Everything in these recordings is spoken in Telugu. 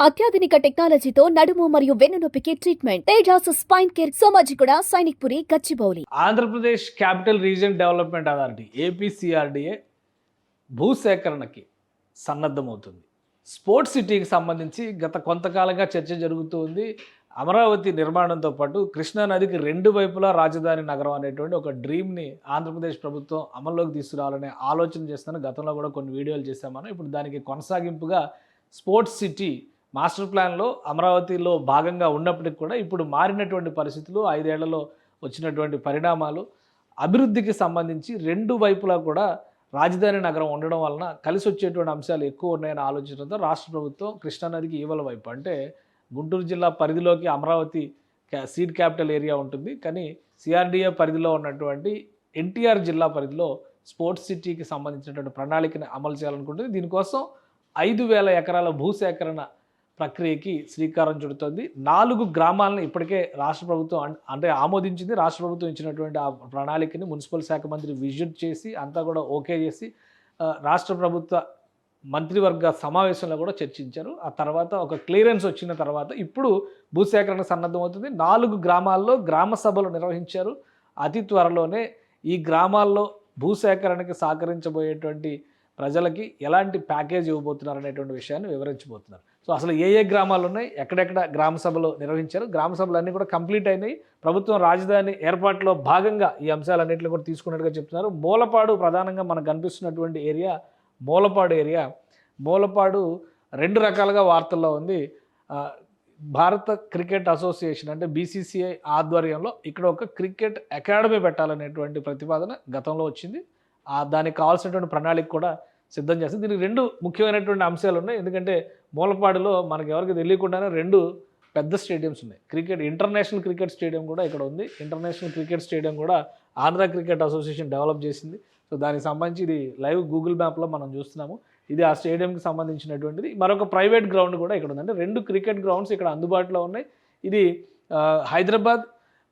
అత్యాధునిక టెక్నాలజీతో నడుము మరియు వెన్నునొప్పికి treatment Tejas spine care Somajiguda Sainikpuri Gachibowli. Andhra Pradesh capital region development authority APCRDA భూసేకరణకి సన్నద్ధమవుతుంది. స్పోర్ట్స్ సిటీకి సంబంధించి గత కొంతకాలంగా చర్చ జరుగుతూ ఉంది. అమరావతి నిర్మాణంతో పాటు కృష్ణా నదికి రెండు వైపులా రాజధాని నగరం అనేటువంటి ఒక డ్రీమ్ని ఆంధ్రప్రదేశ్ ప్రభుత్వం అమల్లోకి తీసుకురావాలనే ఆలోచన చేస్తున్న గతంలో కూడా కొన్ని వీడియోలు చేశామని, ఇప్పుడు దానికి కొనసాగింపుగా స్పోర్ట్స్ సిటీ మాస్టర్ ప్లాన్లో అమరావతిలో భాగంగా ఉన్నప్పటికీ కూడా ఇప్పుడు మారినటువంటి పరిస్థితులు, 5 ఏళ్లలో వచ్చినటువంటి పరిణామాలు, అభివృద్ధికి సంబంధించి రెండు వైపులా కూడా రాజధాని నగరం ఉండడం వలన కలిసి వచ్చేటువంటి అంశాలు ఎక్కువ ఉన్నాయని ఆలోచించడంతో రాష్ట్ర ప్రభుత్వం కృష్ణానదికి ఈవల వైపు, అంటే గుంటూరు జిల్లా పరిధిలోకి అమరావతి సీడ్ క్యాపిటల్ ఏరియా ఉంటుంది, కానీ సిఆర్డీఏ పరిధిలో ఉన్నటువంటి ఎన్టీఆర్ జిల్లా పరిధిలో స్పోర్ట్స్ సిటీకి సంబంధించినటువంటి ప్రణాళికని అమలు చేయాలనుకుంటుంది. దీనికోసం 5,000 ఎకరాల భూసేకరణ ప్రక్రియకి శ్రీకారం చుడుతోంది. 4 గ్రామాలను ఇప్పటికే రాష్ట్ర ప్రభుత్వం అంటే ఆమోదించింది. రాష్ట్ర ప్రభుత్వం ఇచ్చినటువంటి ఆ ప్రణాళికని మున్సిపల్ శాఖ మంత్రి విజిట్ చేసి అంతా కూడా ఓకే చేసి రాష్ట్ర ప్రభుత్వ మంత్రివర్గ సమావేశంలో కూడా చర్చించారు. ఆ తర్వాత ఒక క్లియరెన్స్ వచ్చిన తర్వాత ఇప్పుడు భూసేకరణ సన్నద్ధమవుతుంది. 4 గ్రామాల్లో గ్రామ సభలు నిర్వహించారు. అతి త్వరలోనే ఈ గ్రామాల్లో భూసేకరణకి సహకరించబోయేటువంటి ప్రజలకి ఎలాంటి ప్యాకేజ్ ఇవ్వబోతున్నారు అనేటువంటి విషయాన్ని వివరించబోతున్నారు. సో అసలు ఏ గ్రామాలు ఉన్నాయి, ఎక్కడెక్కడ గ్రామ సభలు నిర్వహించారు, గ్రామ సభలు అన్నీ కూడా కంప్లీట్ అయినాయి. ప్రభుత్వం రాజధాని ఏర్పాటులో భాగంగా ఈ అంశాలన్నింటినీ కూడా తీసుకున్నట్టుగా చెప్తున్నారు. మూలపాడు ప్రధానంగా మనకు కనిపిస్తున్నటువంటి ఏరియా మూలపాడు ఏరియా. మూలపాడు 2 రకాలుగా వార్తల్లో ఉంది. భారత క్రికెట్ అసోసియేషన్ అంటే బీసీసీఐ ఆధ్వర్యంలో ఇక్కడ ఒక క్రికెట్ అకాడమీ పెట్టాలనేటువంటి ప్రతిపాదన గతంలో వచ్చింది. దానికి కావాల్సినటువంటి ప్రణాళిక కూడా సిద్ధం చేస్తుంది. దీనికి 2 ముఖ్యమైనటువంటి అంశాలు ఉన్నాయి. ఎందుకంటే మూలపాడులో మనకు ఎవరికి తెలియకుండానే 2 పెద్ద స్టేడియంస్ ఉన్నాయి. ఇంటర్నేషనల్ క్రికెట్ స్టేడియం కూడా ఇక్కడ ఉంది. ఇంటర్నేషనల్ క్రికెట్ స్టేడియం కూడా ఆంధ్ర క్రికెట్ అసోసియేషన్ డెవలప్ చేసింది. సో దానికి సంబంధించి ఇది లైవ్ గూగుల్ మ్యాప్లో మనం చూస్తున్నాము. ఇది ఆ స్టేడియంకి సంబంధించినటువంటిది. మరొక ప్రైవేట్ గ్రౌండ్ కూడా ఇక్కడ ఉంది. అంటే 2 క్రికెట్ గ్రౌండ్స్ ఇక్కడ అందుబాటులో ఉన్నాయి. ఇది హైదరాబాద్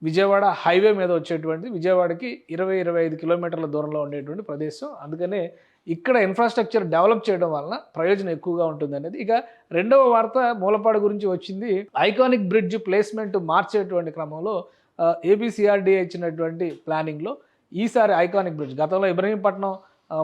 విజయవాడ హైవే మీద వచ్చేటువంటి, విజయవాడకి 20-25 కిలోమీటర్ల దూరంలో ఉండేటువంటి ప్రదేశం. అందుకనే ఇక్కడ ఇన్ఫ్రాస్ట్రక్చర్ డెవలప్ చేయడం వలన ప్రయోజనం ఎక్కువగా ఉంటుంది అనేది. ఇక రెండవ వార్త మూలపాడు గురించి వచ్చింది. ఐకానిక్ బ్రిడ్జ్ ప్లేస్మెంట్ మార్చేటువంటి క్రమంలో ఏపీసీఆర్డీఏ ఇచ్చినటువంటి ప్లానింగ్లో ఈసారి ఐకానిక్ బ్రిడ్జ్, గతంలో ఇబ్రహీంపట్నం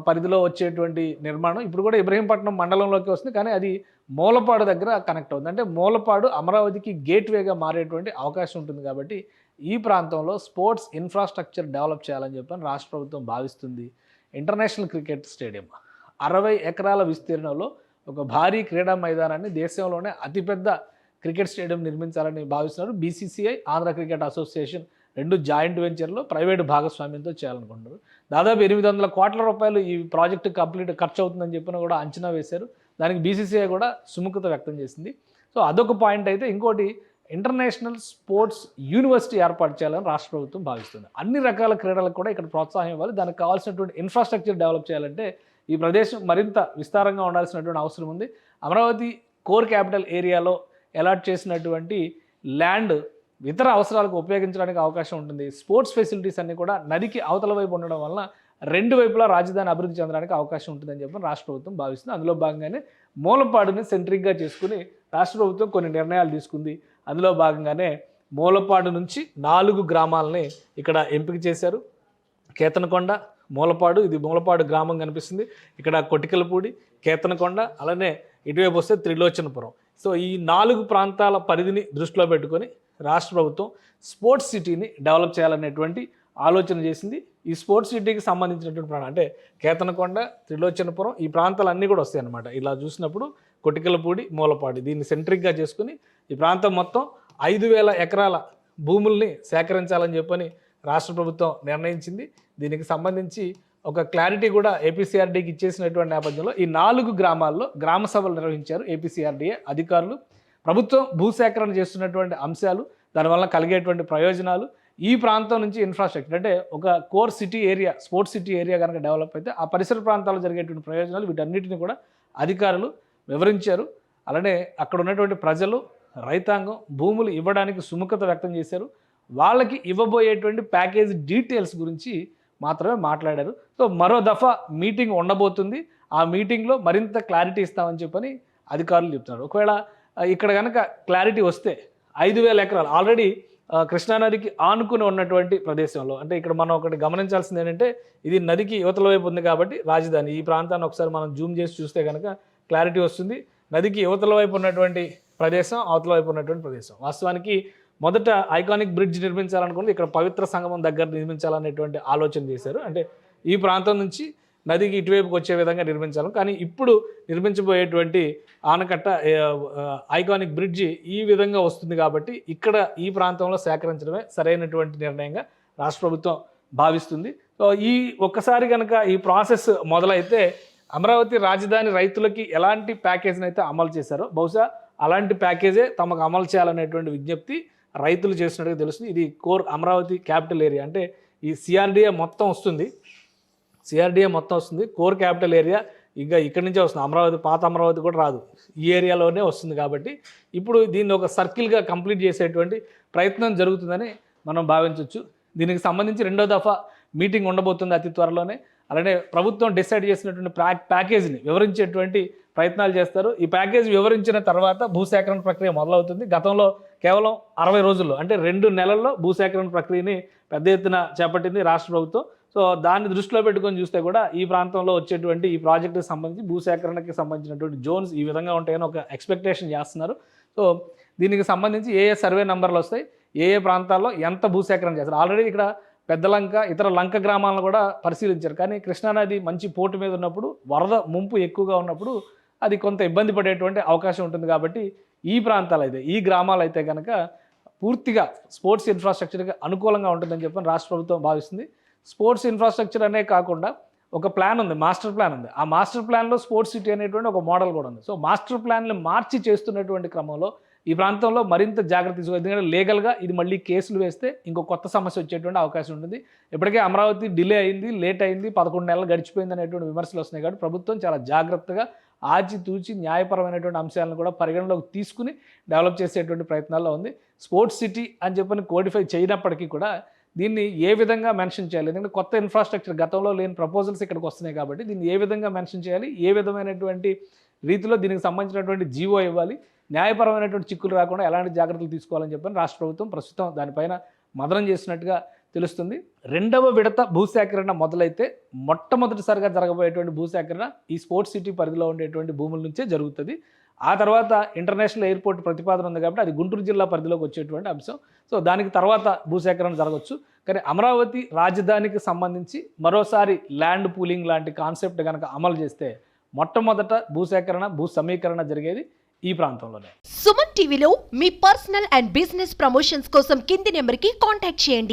పరిధిలో వచ్చేటువంటి నిర్మాణం ఇప్పుడు కూడా ఇబ్రహీంపట్నం మండలంలోకి వస్తుంది, కానీ అది మూలపాడు దగ్గర కనెక్ట్ అవుతుంది. అంటే మూలపాడు అమరావతికి గేట్వేగా మారేటువంటి అవకాశం ఉంటుంది. కాబట్టి ఈ ప్రాంతంలో స్పోర్ట్స్ ఇన్ఫ్రాస్ట్రక్చర్ డెవలప్ చేయాలని చెప్పని రాష్ట్ర ప్రభుత్వం భావిస్తుంది. ఇంటర్నేషనల్ క్రికెట్ స్టేడియం 60 ఎకరాల విస్తీర్ణంలో ఒక భారీ క్రీడా మైదానాన్ని, దేశంలోనే అతిపెద్ద క్రికెట్ స్టేడియం నిర్మించాలని భావిస్తున్నారు. BCCI, Andhra cricket association 2 joint వెంచర్లో ప్రైవేటు భాగస్వామ్యంతో చేయాలనుకుంటున్నారు. దాదాపు 800 కోట్ల రూపాయలు ఈ ప్రాజెక్టు ఖర్చు అవుతుందని చెప్పిన కూడా అంచనా వేశారు. దానికి బీసీసీఐ కూడా సుముఖత వ్యక్తం చేసింది. సో అదొక పాయింట్ అయితే, ఇంకోటి ఇంటర్నేషనల్ స్పోర్ట్స్ యూనివర్సిటీ ఏర్పాటు చేయాలని రాష్ట్ర ప్రభుత్వం భావిస్తుంది. అన్ని రకాల క్రీడలకు కూడా ఇక్కడ ప్రోత్సాహం ఇవ్వాలి. దానికి కావాల్సినటువంటి ఇన్ఫ్రాస్ట్రక్చర్ డెవలప్ చేయాలంటే ఈ ప్రదేశం మరింత విస్తారంగా ఉండాల్సినటువంటి అవసరం ఉంది. అమరావతి కోర్ క్యాపిటల్ ఏరియాలో అలాట్ చేసినటువంటి ల్యాండ్ ఇతర అవసరాలకు ఉపయోగించడానికి అవకాశం ఉంటుంది. స్పోర్ట్స్ ఫెసిలిటీస్ అన్నీ కూడా నదికి అవతల వైపు ఉండడం వలన 2 వైపులా రాజధాని అభివృద్ధి చెందడానికి అవకాశం ఉంటుందని చెప్పి రాష్ట్ర ప్రభుత్వం భావిస్తుంది. అందులో భాగంగానే మూలపాడుని సెంట్రిక్గా చేసుకుని రాష్ట్ర ప్రభుత్వం కొన్ని నిర్ణయాలు తీసుకుంది. అందులో భాగంగానే మూలపాడు నుంచి 4 గ్రామాలని ఇక్కడ ఎంపిక చేశారు. కేతనకొండ, మూలపాడు, ఇది మూలపాడు గ్రామం కనిపిస్తుంది. ఇక్కడ కొటికలపూడి, కేతనకొండ, అలానే ఇటువైపు వస్తే త్రిలోచనపురం. సో ఈ 4 ప్రాంతాల పరిధిని దృష్టిలో పెట్టుకొని రాష్ట్ర ప్రభుత్వం స్పోర్ట్స్ సిటీని డెవలప్ చేయాలనేటువంటి ఆలోచన చేసింది. ఈ స్పోర్ట్స్ సిటీకి సంబంధించినటువంటి ప్రాంతం అంటే కేతనకొండ, త్రిలోచనపురం, ఈ ప్రాంతాలన్నీ కూడా వస్తాయి అన్నమాట. ఇలా చూసినప్పుడు కొటికలపూడి, మూలపాడు దీన్ని సెంట్రిక్గా చేసుకుని ఈ ప్రాంతం మొత్తం 5,000 ఎకరాల భూముల్ని సేకరించాలని చెప్పని రాష్ట్ర ప్రభుత్వం నిర్ణయించింది. దీనికి సంబంధించి ఒక క్లారిటీ కూడా ఏపీసీఆర్డీకి ఇచ్చేసినటువంటి నేపథ్యంలో ఈ 4 గ్రామాల్లో గ్రామ సభలు నిర్వహించారు ఏపీసీఆర్డీఏ అధికారులు. ప్రభుత్వం భూసేకరణ చేస్తున్నటువంటి అంశాలు, దానివల్ల కలిగేటువంటి ప్రయోజనాలు, ఈ ప్రాంతం నుంచి ఇన్ఫ్రాస్ట్రక్చర్ అంటే ఒక core city area, sports city area కనుక డెవలప్ అయితే ఆ పరిసర ప్రాంతాల్లో జరిగేటువంటి ప్రయోజనాలు, వీటన్నిటిని కూడా అధికారులు వివరించారు. అలానే అక్కడ ఉన్నటువంటి ప్రజలు, రైతాంగం భూములు ఇవ్వడానికి సుముఖత వ్యక్తం చేశారు. వాళ్ళకి ఇవ్వబోయేటువంటి ప్యాకేజ్ డీటెయిల్స్ గురించి మాత్రమే మాట్లాడారు. సో మరో దఫా మీటింగ్ ఉండబోతుంది. ఆ మీటింగ్లో మరింత క్లారిటీ ఇస్తామని చెప్పని అధికారులు చెప్తున్నారు. ఒకవేళ ఇక్కడ కనుక క్లారిటీ వస్తే 5,000 ఎకరాలు ఆల్రెడీ కృష్ణానదికి ఆనుకుని ఉన్నటువంటి ప్రదేశంలో, అంటే ఇక్కడ మనం ఒకటి గమనించాల్సింది ఏంటంటే ఇది నదికి యువతల వైపు ఉంది కాబట్టి రాజధాని ఈ ప్రాంతాన్ని ఒకసారి మనం జూమ్ చేసి చూస్తే కనుక క్లారిటీ వస్తుంది. నదికి యువతల వైపు ఉన్నటువంటి ప్రదేశం, అవతల వైపు ఉన్నటువంటి ప్రదేశం. వాస్తవానికి మొదట ఐకానిక్ బ్రిడ్జ్ నిర్మించాలనుకుంటే ఇక్కడ పవిత్ర సంగమం దగ్గర నిర్మించాలనేటువంటి ఆలోచన చేశారు. అంటే ఈ ప్రాంతం నుంచి నదికి ఇటువైపుకి వచ్చే విధంగా నిర్మించాలి. కానీ ఇప్పుడు నిర్మించబోయేటువంటి ఆనకట్ట ఐకానిక్ బ్రిడ్జి ఈ విధంగా వస్తుంది కాబట్టి ఇక్కడ ఈ ప్రాంతంలో సేకరించడమే సరైనటువంటి నిర్ణయంగా రాష్ట్ర ప్రభుత్వం భావిస్తుంది. సో ఈ ఒక్కసారి కనుక ఈ ప్రాసెస్ మొదలైతే అమరావతి రాజధాని రైతులకి ఎలాంటి ప్యాకేజీని అయితే అమలు చేశారో బహుశా అలాంటి ప్యాకేజే తమకు అమలు చేయాలనేటువంటి విజ్ఞప్తి రైతులు చేసినట్టుగా తెలుస్తుంది. ఇది కోర్ అమరావతి క్యాపిటల్ ఏరియా, అంటే ఈ సిఆర్డిఏ మొత్తం వస్తుంది. కోర్ క్యాపిటల్ ఏరియా ఇంకా ఇక్కడి నుంచే వస్తుంది. అమరావతి, పాత అమరావతి కూడా రాదు, ఈ ఏరియాలోనే వస్తుంది. కాబట్టి ఇప్పుడు దీన్ని ఒక సర్కిల్గా కంప్లీట్ చేసేటువంటి ప్రయత్నం జరుగుతుందని మనం భావించవచ్చు. దీనికి సంబంధించి 2వ దఫా మీటింగ్ ఉండబోతుంది అతి త్వరలోనే. అలానే ప్రభుత్వం డిసైడ్ చేసినటువంటి ప్యాకేజీని వివరించేటువంటి ప్రయత్నాలు చేస్తారు. ఈ ప్యాకేజ్ వివరించిన తర్వాత భూసేకరణ ప్రక్రియ మొదలవుతుంది. గతంలో కేవలం 60 రోజుల్లో, అంటే 2 నెలల్లో భూసేకరణ ప్రక్రియని పెద్ద ఎత్తున చేపట్టింది రాష్ట్ర ప్రభుత్వం. సో దాన్ని దృష్టిలో పెట్టుకొని చూస్తే కూడా ఈ ప్రాంతంలో వచ్చేటువంటి ఈ ప్రాజెక్టుకి సంబంధించి భూసేకరణకి సంబంధించినటువంటి జోన్స్ ఈ విధంగా ఉంటాయని ఒక ఎక్స్పెక్టేషన్ చేస్తున్నారు. సో దీనికి సంబంధించి ఏ సర్వే నెంబర్లు వస్తాయి, ఏ ప్రాంతాల్లో ఎంత భూసేకరణ చేస్తారు. ఆల్రెడీ ఇక్కడ పెద్దలంక, ఇతర లంక గ్రామాలను కూడా పరిశీలించారు. కానీ కృష్ణానది మంచి పోటు మీద ఉన్నప్పుడు, వరద ముంపు ఎక్కువగా ఉన్నప్పుడు అది కొంత ఇబ్బంది పడేటువంటి అవకాశం ఉంటుంది. కాబట్టి ఈ ప్రాంతాలు అయితే, ఈ గ్రామాలు అయితే కనుక పూర్తిగా స్పోర్ట్స్ ఇన్ఫ్రాస్ట్రక్చర్కి అనుకూలంగా ఉంటుందని చెప్పని రాష్ట్ర ప్రభుత్వం భావిస్తుంది. స్పోర్ట్స్ ఇన్ఫ్రాస్ట్రక్చర్ అనే కాకుండా ఒక ప్లాన్ ఉంది, మాస్టర్ ప్లాన్ ఉంది. ఆ మాస్టర్ ప్లాన్లో స్పోర్ట్స్ సిటీ అనేటువంటి ఒక మోడల్ కూడా ఉంది. సో మాస్టర్ ప్లాన్ని మార్చి చేస్తున్నటువంటి క్రమంలో ఈ ప్రాంతంలో మరింత జాగ్రత్త తీసుకోవాలి. ఎందుకంటే లీగల్గా ఇది మళ్ళీ కేసులు వేస్తే ఇంకో కొత్త సమస్య వచ్చేటువంటి అవకాశం ఉంటుంది. ఇప్పటికే అమరావతి డిలే అయింది, లేట్ అయింది, 11 నెలలు గడిచిపోయింది అనేటువంటి విమర్శలు వస్తున్నాయి. కాబట్టి ప్రభుత్వం చాలా జాగ్రత్తగా ఆచితూచి న్యాయపరమైనటువంటి అంశాలను కూడా పరిగణలోకి తీసుకుని డెవలప్ చేసేటువంటి ప్రయత్నాల్లో ఉంది. స్పోర్ట్స్ సిటీ అని చెప్పని కోడిఫై చేయనప్పటికీ కూడా దీన్ని ఏ విధంగా మెన్షన్ చేయాలి, ఎందుకంటే కొత్త ఇన్ఫ్రాస్ట్రక్చర్ గతంలో లేని ప్రపోజల్స్ ఇక్కడికి వస్తున్నాయి. కాబట్టి దీన్ని ఏ విధంగా మెన్షన్ చేయాలి, ఏ విధమైనటువంటి రీతిలో దీనికి సంబంధించినటువంటి జీవో ఇవ్వాలి, న్యాయపరమైనటువంటి చిక్కులు రాకుండా ఎలాంటి జాగ్రత్తలు తీసుకోవాలని చెప్పని రాష్ట్ర ప్రభుత్వం ప్రస్తుతం దానిపైన మదనం చేసినట్టుగా తెలుస్తుంది. 2వ విడత భూసేకరణ మొదలైతే మొట్టమొదటిసారిగా జరగబోయేటువంటి భూసేకరణ ఈ స్పోర్ట్స్ సిటీ పరిధిలో ఉండేటువంటి భూముల నుంచే జరుగుతుంది. ఆ తర్వాత ఇంటర్నేషనల్ ఎయిర్పోర్ట్ ప్రతిపాదన ఉంది కాబట్టి అది గుంటూరు జిల్లా పరిధిలోకి వచ్చేటువంటి అంశం. సో దానికి తర్వాత భూసేకరణ జరగవచ్చు. కానీ అమరావతి రాజధానికి సంబంధించి మరోసారి ల్యాండ్ పూలింగ్ లాంటి కాన్సెప్ట్ కనుక అమలు చేస్తే మొట్టమొదట భూసేకరణ, భూ సమీకరణ జరిగేది ఈ ప్రాంతంలోనే. సుమన్ టీవీలో మీ పర్సనల్ అండ్ బిజినెస్ ప్రమోషన్స్ కోసం కింది నెంబర్కి కాంటాక్ట్ చేయండి.